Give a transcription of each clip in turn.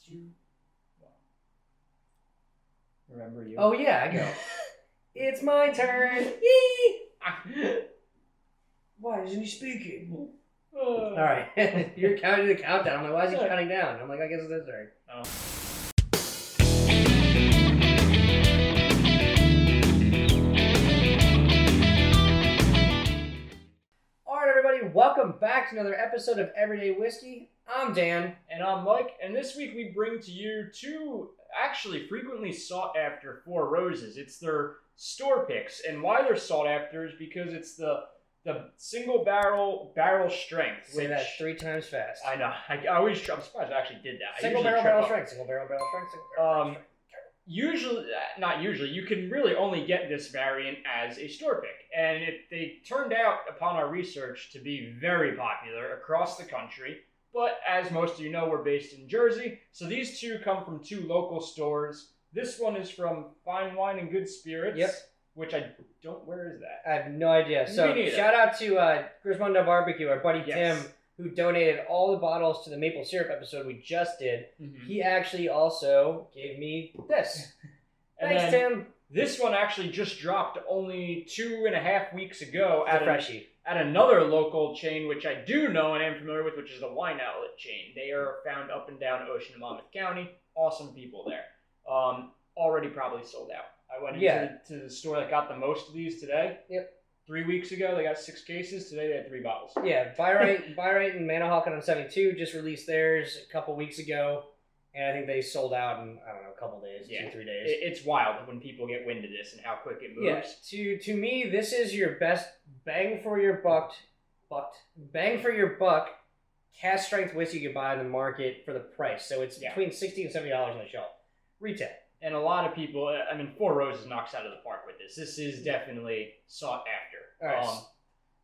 2, 1. Remember you? Oh yeah, I go. It's my turn. Yee! Why isn't he speaking? All right, you're counting the countdown. I'm like, why is he counting down? I'm like, I guess it's his turn. Oh. All right, everybody, welcome back to another episode of Everyday Whiskey. I'm Dan. And I'm Mike, and this week we bring to you two actually frequently sought after Four Roses. It's their store picks, and why they're sought after is because it's the single barrel strength. Say that 3 times fast. I know. I'm surprised I actually did that. Single barrel strength. Single barrel strength. Not usually, you can really only get this variant as a store pick. And they turned out, upon our research, to be very popular across the country. But as most of you know, we're based in Jersey. So these two come from 2 local stores. This one is from Fine Wine and Good Spirits. Yep. Which I don't, where is that? I have no idea. So shout out to Grismondo Barbecue, our buddy Tim, who donated all the bottles to the maple syrup episode we just did. Mm-hmm. He actually also gave me this. Thanks, Tim. This one actually just dropped only 2.5 weeks ago at freshie. At another local chain, which I do know and am familiar with, which is the Wine Outlet chain. They are found up and down Ocean and Monmouth County. Awesome people there. Already probably sold out. I went into the store that got the most of these today. Yep. 3 weeks ago, they got 6 cases. Today, they had 3 bottles. Yeah, Buy Right and Manahawkin on 72 just released theirs a couple weeks ago. And I think they sold out in, I don't know, a couple days, 2-3 days. It's wild when people get wind of this and how quick it moves. Yeah, to me, this is your best bang for your buck cast strength whiskey you can buy on the market for the price. So it's between $60 and $70 on the shelf. Retail. And a lot of people, Four Roses knocks out of the park with this. This is definitely sought after. All right.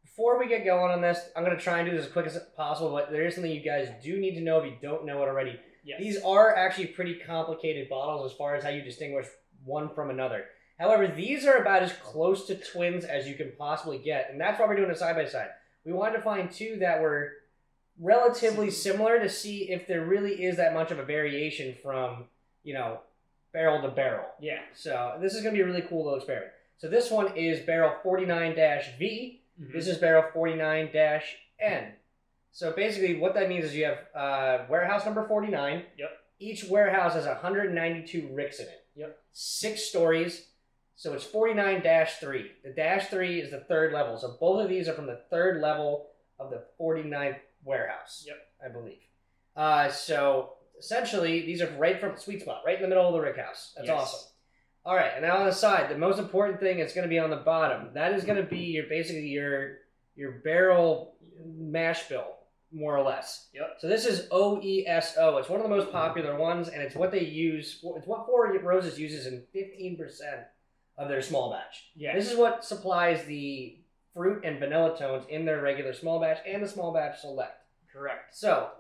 Before we get going on this, I'm going to try and do this as quick as possible, but there is something you guys do need to know if you don't know it already. Yes. These are actually pretty complicated bottles as far as how you distinguish one from another. However, these are about as close to twins as you can possibly get, and that's why we're doing a side-by-side. We wanted to find 2 that were relatively similar to see if there really is that much of a variation from, barrel to barrel. Yeah. So this is going to be a really cool little experiment. So this one is barrel 49-V. Mm-hmm. This is barrel 49-N. So basically what that means is you have warehouse number 49. Yep. Each warehouse has 192 ricks in it. Yep. 6 stories. So it's 49-3. The -3 is the 3rd level. So both of these are from the 3rd level of the 49th warehouse. Yep. I believe. So essentially, these are right from the sweet spot, right in the middle of the rick house. That's awesome. All right, and now on the side, the most important thing is going to be on the bottom. That is going to be basically your barrel mash bill, more or less. Yep. So this is OESO. It's one of the most popular ones, and it's what they use. It's what Four Roses uses in 15% of their small batch. Yeah. This is what supplies the fruit and vanilla tones in their regular small batch and the small batch select. Correct. So,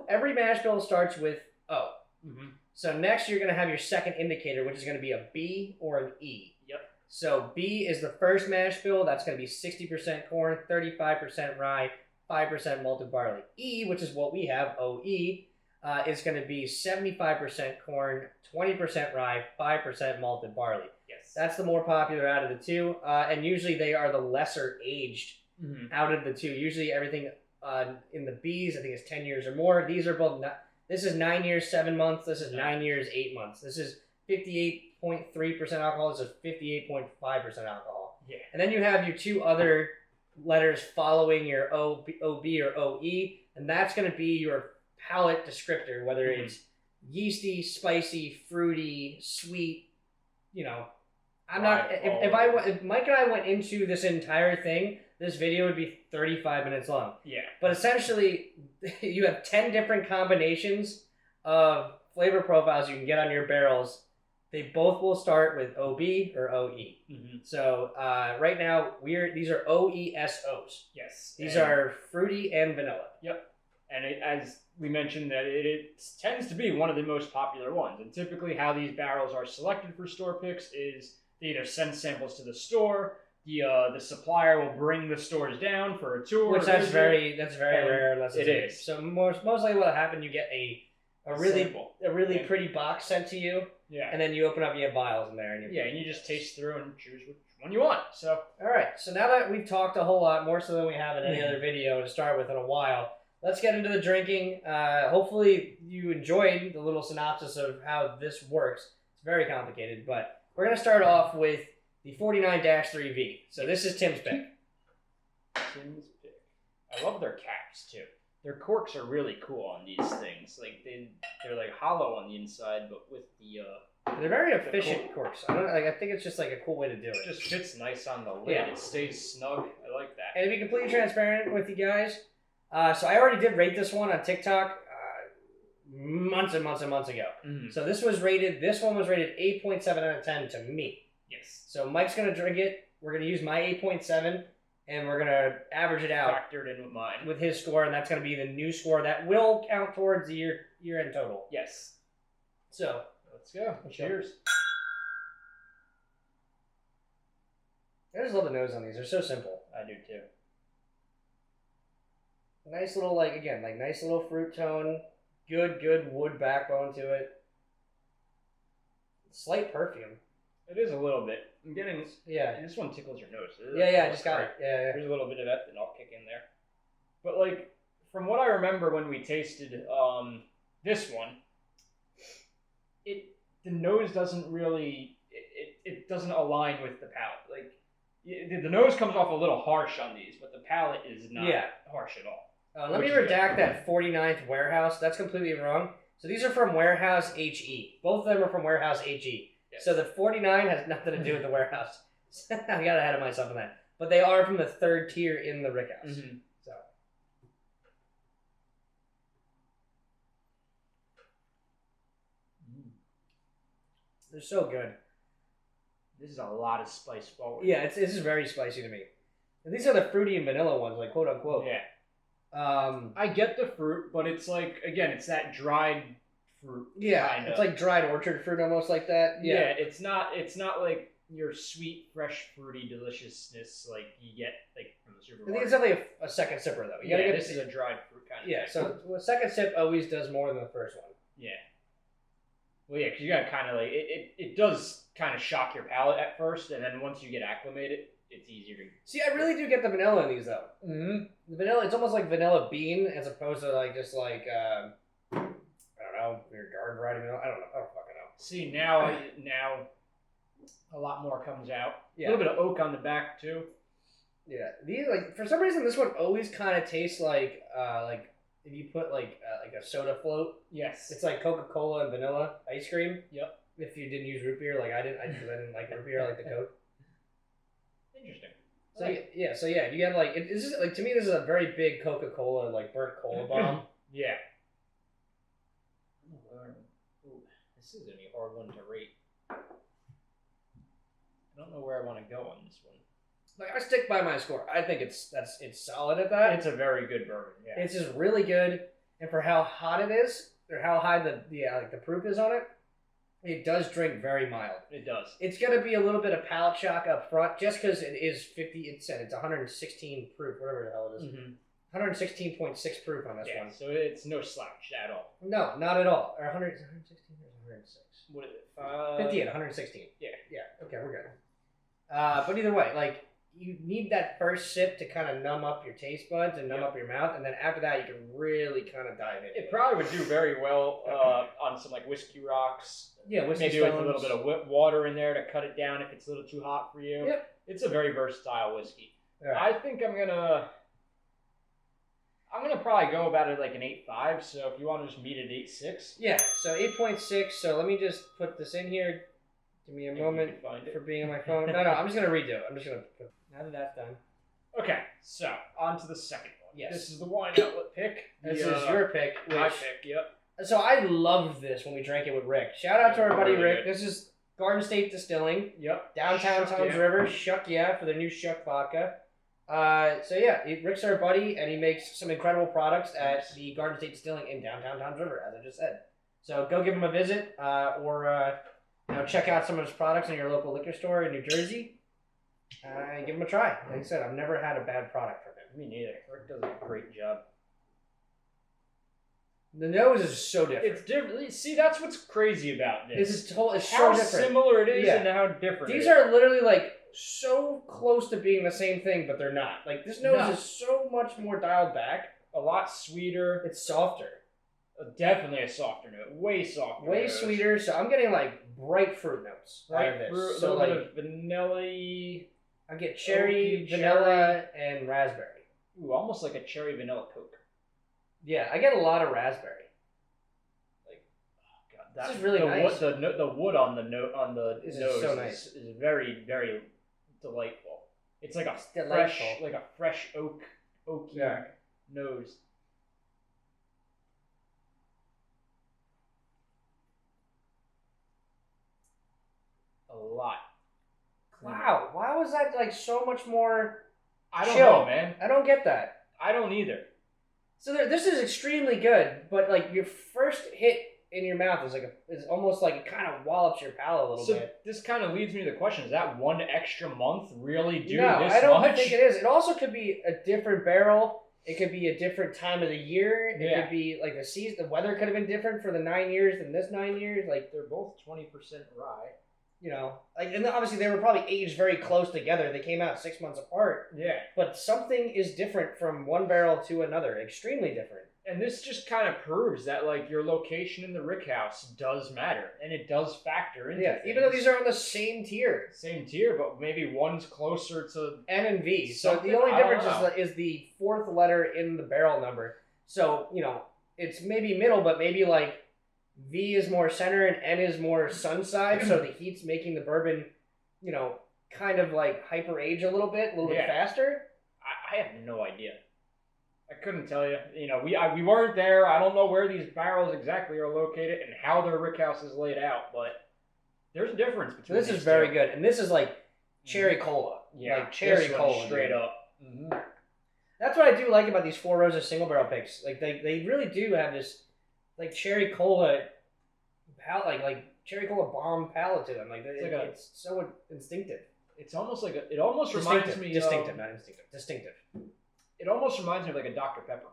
every mash bill starts with O. Mm-hmm. So next you're going to have your second indicator, which is going to be a B or an E. Yep. So B is the first mash bill. That's going to be 60% corn, 35% rye, 5% malted barley. E, which is what we have, OE, is going to be 75% corn, 20% rye, 5% malted barley. Yes. That's the more popular out of the 2. And usually they are the lesser aged out of the 2. Usually everything in the Bs, I think it's 10 years or more. These are both, this is 9 years, 7 months. This is 9 years, 8 months. This is 58.3% alcohol. This is 58.5% alcohol. Yeah. And then you have your 2 other letters following your OB or OE, and that's going to be your palate descriptor, whether it's yeasty, spicy, fruity, sweet, I'm not, if Mike and I went into this entire thing, this video would be 35 minutes long. Yeah. But essentially, you have 10 different combinations of flavor profiles you can get on your barrels. They both will start with OB or OE. Mm-hmm. So right now, these are OESOs. Yes. These are fruity and vanilla. Yep. And as we mentioned, that it tends to be one of the most popular ones. And typically how these barrels are selected for store picks is they either send samples to the store, the supplier will bring the stores down for a tour. Which that's very rare. Unless it is. So mostly what will happen, you get a a really sample. pretty box sent to you. Yeah. And then you open up, you have vials in there. And you just taste through and choose which one you want. So. All right. So now that we've talked a whole lot, more so than we have in any other video to start with in a while, let's get into the drinking. Hopefully you enjoyed the little synopsis of how this works. It's very complicated, but we're going to start off with the 49-3V. So this is Tim's pick. Tim's pick. I love their caps, too. Their corks are really cool on these things. Like they're like hollow on the inside, but with the they're very efficient corks. I think it's just like a cool way to do it. It just fits nice on the lid. Yeah. It stays snug. I like that. And to be completely transparent with you guys, so I already did rate this one on TikTok months and months and months ago. Mm-hmm. So this one was rated 8.7 out of 10 to me. Yes. So Mike's gonna drink it. We're gonna use my 8.7. And we're going to average it out. Factored in with mine. With his score, and that's going to be the new score that will count towards the year-end total. Yes. So, let's go. Cheers. I just love the nose on these. They're so simple. I do too. Nice little, nice little fruit tone. Good wood backbone to it. Slight perfume. It is a little bit. I'm getting this one tickles your nose. I just got it. Yeah. There's a little bit of ethanol kick in there. But like from what I remember when we tasted this one, the nose doesn't really it doesn't align with the palate. Like the nose comes off a little harsh on these, but the palate is not harsh at all. Let me redact that 49th Warehouse. That's completely wrong. So these are from Warehouse HE. Both of them are from Warehouse HE. Yes. So the 49 has nothing to do with the Warehouse. I got ahead of myself on that. But they are from the third tier in the Rick House. Mm-hmm. So. They're so good. This is a lot of spice forward. Yeah, this is very spicy to me. And these are the fruity and vanilla ones, like quote unquote. Yeah. I get the fruit, but it's like, again, it's that dried fruit. Yeah, kinda. It's like dried orchard fruit, almost like that. Yeah, it's not like your sweet, fresh, fruity deliciousness like you get like from the supermarket. I think it's definitely a second sipper though. You gotta get this is a dried fruit kind of. Yeah, so the second sip always does more than the first one. Yeah. Well, yeah, because you gotta kind of like it does kind of shock your palate at first, and then once you get acclimated, it's easier to. See, I really do get the vanilla in these though. Mm-hmm. The vanilla, it's almost like vanilla bean as opposed to like just like. I don't know, your garden variety milk. I don't fucking know. See, now a lot more comes out. Yeah. A little bit of oak on the back too. Yeah, these for some reason this one always kind of tastes like if you put like a soda float. Yes. It's like Coca-Cola and vanilla ice cream. Yep. If you didn't use root beer, like I didn't like root beer, I like the Coke. Interesting. So you have like this is like to me this is a very big Coca-Cola like burnt cola bomb. Yeah. Ooh, this is gonna be a hard one to rate. I don't know where I want to go on this one. Like I stick by my score. I think it's solid at that. It's a very good bourbon. Yeah. It's just really good, and for how hot it is, or how high the proof is on it, it does drink very mild. It does. It's gonna be a little bit of palate shock up front, just because it is 50. It said it's 116 proof, whatever the hell it is. Mm-hmm. 116.6 proof on this one. So it's no slouch at all. No, not at all. Or 116 or 106. What is it? 58, 116. Yeah. Okay, we're good. But either way, like you need that first sip to kind of numb up your taste buds and numb up your mouth, and then after that you can really kind of dive in. It probably would do very well on some like whiskey rocks. Yeah, whiskey maybe stones. with a little bit of water in there to cut it down if it's a little too hot for you. Yep. It's a very versatile whiskey. Right. I think I'm gonna probably go about it like an 8.5. So if you want to just meet at 8.6. Yeah. So 8.6. So let me just put this in here. Give me a moment for being on my phone. No, I'm just gonna redo it. I'm just gonna put. Now that that's done. Okay, so on to the second one. Yes. This is the wine outlet pick. This is your pick. My pick, yep. So I loved this when we drank it with Rick. Shout out to our buddy Rick. This is Garden State Distilling. Yep. Downtown Tom's River. Shuck yeah for their new Shuck vodka. So yeah, Rick's our buddy, and he makes some incredible products at the Garden State Distilling in downtown Tom's River, as I just said. So go give him a visit, or check out some of his products in your local liquor store in New Jersey. And give him a try. Like I said, I've never had a bad product from him. Me neither. Rick does a great job. The nose is so different. It's different. See, that's what's crazy about this. It's so how different. Similar it is and how different. These are literally like so close to being the same thing, but they're not. Like this nose is so much more dialed back. A lot sweeter. It's softer. Definitely a softer note. Way softer. Way sweeter. So I'm getting like bright fruit notes out of this. Fruit, so a like little bit of vanilla. I get cherry, vanilla, and raspberry. Ooh, almost like a cherry vanilla Coke. Yeah, I get a lot of raspberry. Like, oh god, this is really nice. The wood on the nose is so nice. is very, very delightful. It's like a fresh oaky nose. A lot. Wow, why was that like so much more? I don't know, man. I don't get that. I don't either. So this is extremely good, but like your first hit in your mouth is almost like it kind of wallops your palate a little bit. This kind of leads me to the question: is that one extra month really do this much? No, I don't think it is. It also could be a different barrel. It could be a different time of the year. It could be like the season. The weather could have been different for the 9 years than this 9 years. Like they're both 20% rye. You know, like, and obviously they were probably aged very close together. They came out 6 months apart. Yeah. But something is different from one barrel to another. Extremely different. And this just kind of proves that, like, your location in the rick house does matter. And it does factor into things. Even though these are on the same tier. Same tier, but maybe one's closer to N and V. So the only difference is the fourth letter in the barrel number. So, you know, it's maybe middle, but maybe, like, V is more center and N is more sun side, so the heat's making the bourbon, you know, kind of like hyper age a little bit faster. I have no idea. I couldn't tell you. You know, we weren't there. I don't know where these barrels exactly are located and how their rick house is laid out, but there's a difference between this is very good, and this is like cherry cola. Yeah, like cherry cola, straight up. Mm-hmm. That's what I do like about these Four Roses single barrel picks. Like they really do have this like cherry cola palate, like cherry cola bomb palate to them. Like it's so instinctive. It's almost like it almost reminds me distinctive, not instinctive. Distinctive. It almost reminds me of like a Dr. Pepper.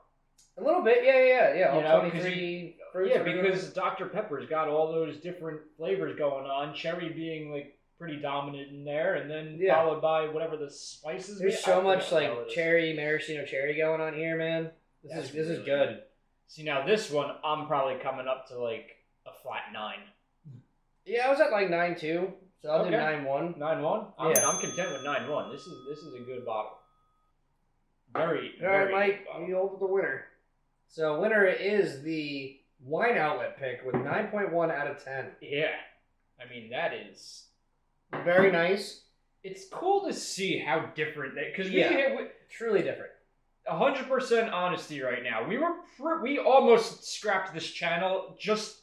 A little bit, yeah. You know, 23 fruits. Yeah, because Dr. Pepper's got all those different flavors going on. Cherry being like pretty dominant in there, and then followed by whatever the spices. There's so much like cherry, maraschino cherry going on here, man. This is good. See, now this one, I'm probably coming up to like a flat 9. Yeah, I was at like 9.2, so I'll do 9.1. 9.1? I'm content with 9.1. This is a good bottle. Very, all right, Mike, you hold the winner. So winner is the Wine Outlet pick with 9.1 out of 10. Yeah, I mean that is very nice. It's cool to see how different they because truly different. 100% honesty right now. We almost scrapped this channel this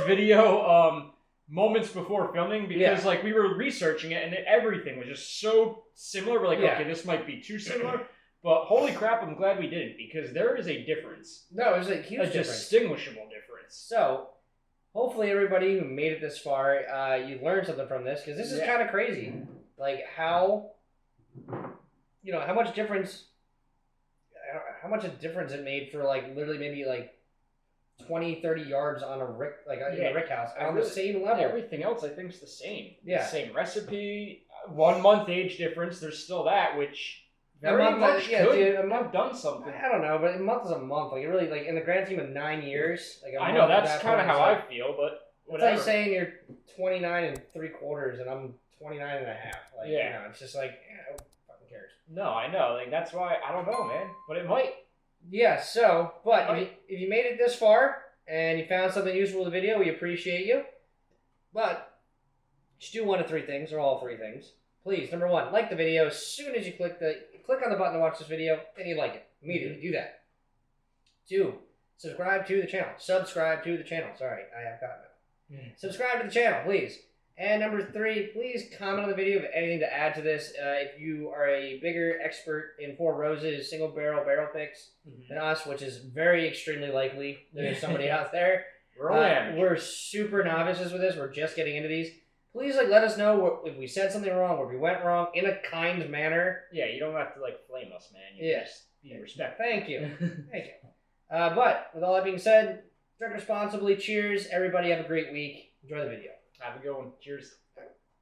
video moments before filming because like we were researching it and everything was just so similar. We're like, okay, this might be too similar, but holy crap, I'm glad we didn't because there is a difference. No, there's a huge difference. Distinguishable difference. So hopefully everybody who made it this far, you learned something from this because this is kind of crazy. Like how, you know, how much a difference it made for like literally maybe like 20, 30 yards on a rick, like in a rick house on the same level. Everything else I think is the same. Yeah. The same recipe, 1 month age difference. There's still that, which very much could have done something. I don't know, but a month is a month. Like it really, like in the grand scheme of 9 years. Like I know that's kind of how I feel, but whatever. It's like saying you're 29 3/4 and I'm 29 and a half. Like, you know, it's just like, who fucking cares? No, I know. Like that's why I don't know, man. But it might. Yeah. So, but if you made it this far and you found something useful in the video, we appreciate you. But just do one of 3 things, or all 3 things. Please, number 1, like the video as soon as you click on the button to watch this video, and you like it. Immediately, do that. 2, subscribe to the channel. Sorry, I have gotten it. Subscribe to the channel, please. And number 3, please comment on the video if you have anything to add to this. If you are a bigger expert in Four Roses single barrel picks than us, which is very extremely likely, there's somebody out there. We're super novices with this. We're just getting into these. Please let us know if we said something wrong, or if we went wrong in a kind manner. Yeah, you don't have to flame us, man. You just be respectful. Thank you. Thank you. But with all that being said, drink responsibly. Cheers. Everybody have a great week. Enjoy the video. Have a good one. Cheers.